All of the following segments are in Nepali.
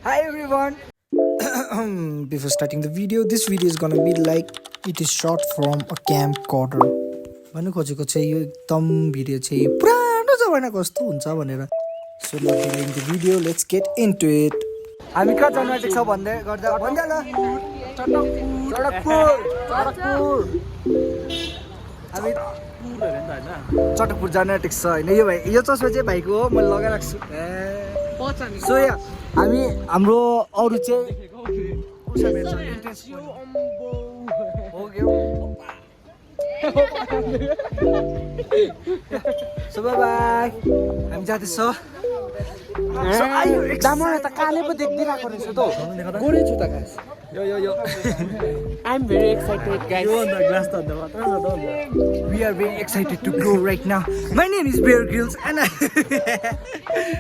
Hi everyone. Before starting the video, this video is gonna be like it is shot from a camcorder. भन्नु खोजेको चाहिँ यो एकदम भिडियो चाहिँ पुरानो जमानाको कस्तो हुन्छ भनेर. So not delaying the video, let's get into it. हामी कहाँ जानु आँटेको छ भन्दै गर्दा भन्दा ल चटकपुर हामी चटकपुर जानु आँटेको छ हैन. यो भाइ यो चस्मा चाहिँ भाइको हो, मैले लगाइराख्छु. सो या हामी हाम्रो अरु चाहिँ सो बाइ बाइ हामी जाँदैछौँ. दामरा त काले पो देखिरहेको रहेछ त गोरै छु त गाइस यो I'm very excited guys we are very excited to go right now. My name is Bear Grylls and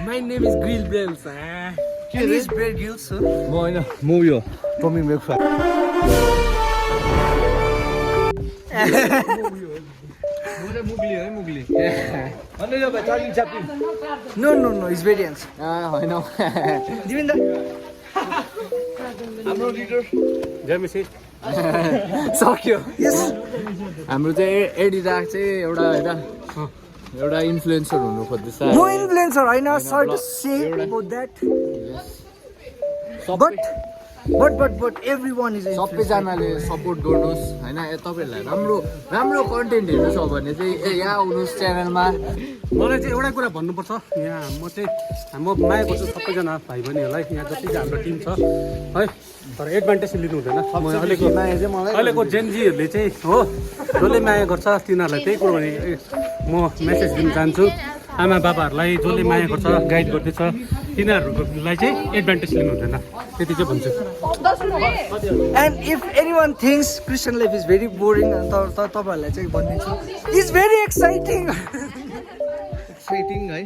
My name is Grill Bells and he is Bear Grylls. म होइन म यो टमी ब्रेकफास्ट मुगली अनि यो भाइ charging Chaplin No, it's very hands. होइन Divinda. हाम्रो लिडर जेमिसी सक्यो Yes. हाम्रो चाहिँ एडिडाक चाहिँ एउटा इन्फ्लुएन्सर हुनु खोज्दैछ No influencer, I know. Sorry to say about that. But everyone is influencer. सबैजनाले सपोर्ट गर्नुहोस् होइन तपाईँहरूलाई राम्रो कन्टेन्ट हेर्नु छ भने चाहिँ यहाँ आउनुहोस् च्यानलमा. मलाई चाहिँ एउटा कुरा भन्नुपर्छ यहाँ म माया गर्छु सबैजना भाइ बहिनीहरूलाई यहाँ जति चाहिँ हाम्रो टिम छ है तर एडभान्टेज लिनु हुँदैन. अहिलेको जेनजीहरूले चाहिँ हो जसले माया गर्छ तिनीहरूलाई त्यही कुरो भने म मेसेज दिन चाहन्छु. आमा बाबाहरूलाई जसले माया गर्छ गाइड गर्दैछ तिनीहरूलाई चाहिँ एडभान्टेज लिनु हुँदैन त्यति चाहिँ भन्छु. And if anyone thinks Christian life is very boring, तपाईहरुलाई चाहिँ भनिदिन्छु, it's very exciting. एक्साइटिङ है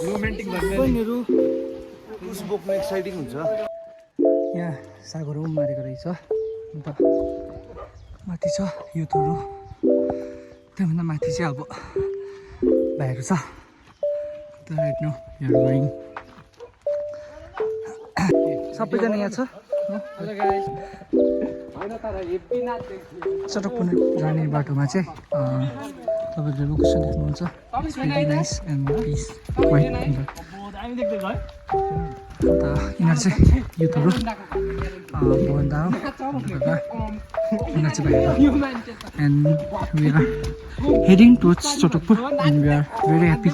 रोमान्टिक बहिनीहरु क्रुज बोक्नु एक्साइटिङ हुन्छ. यहाँ सागरहरू मारेको रहेछ. अन्त माथि छ युथहरू, त्योभन्दा माथि चाहिँ अब भाइहरू छ. राइट नो यहाँ गोइङ सबैजना यहाँ छ. चटकपुर जाने बाटोमा चाहिँ तपाईँले लोकेसन देख्नुहुन्छ. It's very nice and peace white. And यिनीहरू चाहिँ युथहरू भवन्दा हो यिनीहरू चाहिँ भाइहरू. And we are heading towards Chatakpur and we are very happy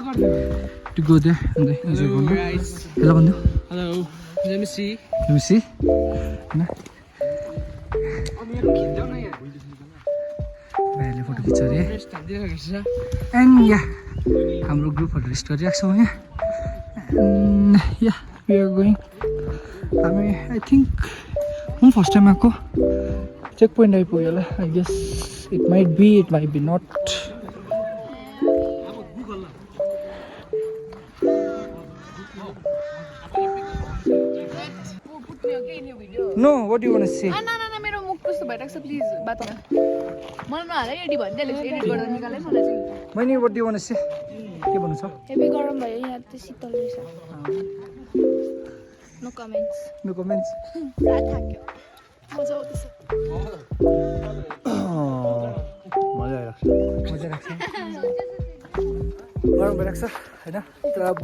to go there and enjoy गर्नु. हेलो भन्नु. हेलो जेमिसी हेर्नुहोस् होइन भाइहरूले फोटो खिच्छ अरे. एन्ड या हाम्रो ग्रुपहरू रेस्ट गरिरहेको छौँ यहाँ. And yeah we are going. हामी आई थिङ्क म फर्स्ट टाइम आएको. चेक पोइन्ट आइपुग्यो होला. I guess it might be not. No, what do you want to say? ना मेरो मुख कस्तो भइरहेको छ प्लिज बातमा मलाई नहाल एडिट भनिदिहाले एडिट गरेर निकाले मलाई चाहिँ. Mani, what do you want to say? के भन्नु छ? हेभी गरम भयो यहाँ त शीतल रहेछ. No comments. No comments. पुरा थाक्यो मजा आउँदैछ. मजा आइरहेको मजा लाग्छ. गरम भइरहेको छ होइन.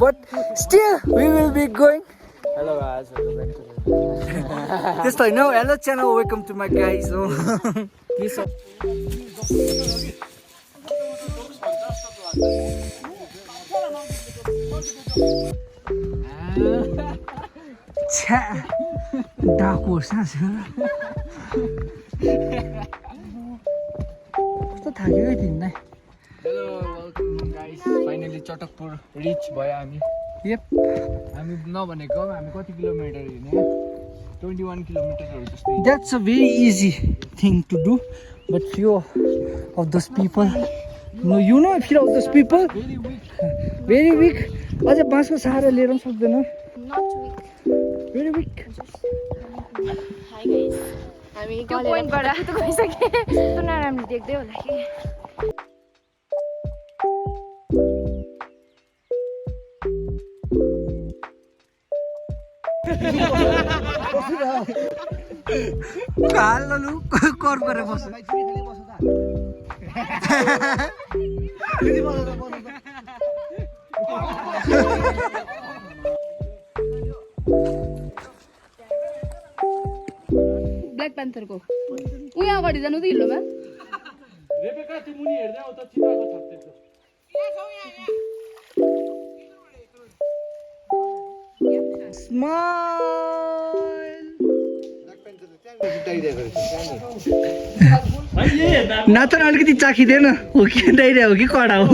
But still we will be going. Hello guys त्यस्तो होइन. Hello channel, welcome to my guys. छ्या डाकुहरू साँच्चै कस्तो थाक्यो है तिमीलाई. Hello welcome guys finally Chatakpur reach भयो हामी. Yep. हामी नभनेको हामी कति किलोमिटर हिँड्ने 21 किलोमिटरहरू जस्तै. That's a very easy thing to do, but few of those people, few of those people, very weak. अझै बाँसको सहारा लिएर पनि सक्दैन. Not weak. Very weak. Hi guys हामी त्यो पोइन्टबाट त गइसके. त्यो नराम्रो देख्दै होला कि. हाल्नु कर गरेर बस्छ ब्ल्याक प्यान्थरको उहाँ अगाडि जानु त हिल्लोमा रेबेका त्यो मुनि हेर्दै आउ त चिताको छाप्दै नाचन अलिकति चाखिँदैन हो कि डाइरिया हो कि कडा हो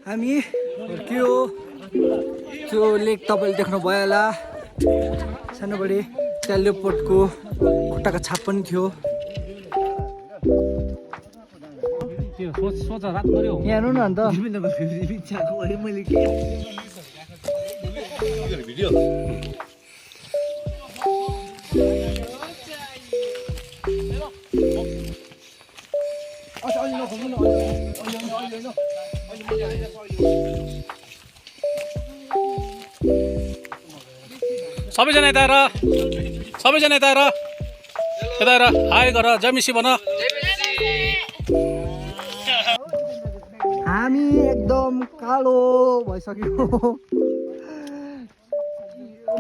हामी हुर्कियो त्यो लेक तपाईँले देख्नु भयो होला सानोबडी त्यहाँ लेपोर्टको खुट्टाको छाप पनि थियो सोच रात पर्यो यहाँ हेर्नु न अन्त सबैजना यता हेर हाई गर जमिसी भन हामी एकदम कालो भइसक्यो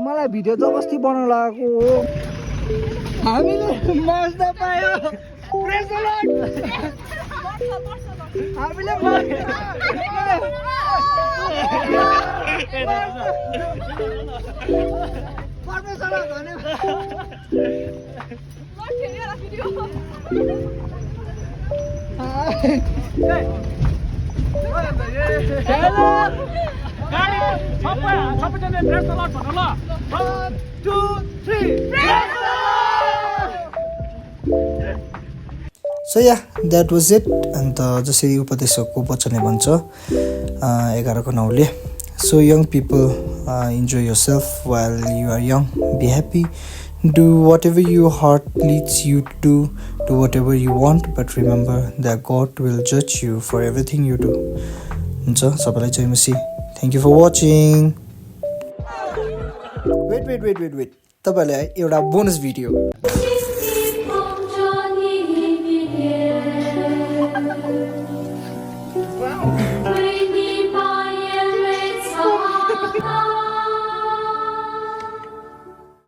मलाई भिडियो जबरजस्ती बनाउन लागेको हो हामीले मज्न पायो प्रेज द लर्ड हामीले परमेश्वरलाई सबैजना प्रेज द लर्ड भन ल 1 2 3 so yeah that was it अन्त जसरी उपदेशकको वचनले भन्छ 11को 9ले so young people enjoy yourself while you are young be happy do whatever you heart leads you to do whatever you want but remember that God will जज you for everything you do हुन्छ सबैलाई जय मसी thank you for watching wait तपाईँहरूलाई एउटा बोनस भिडियो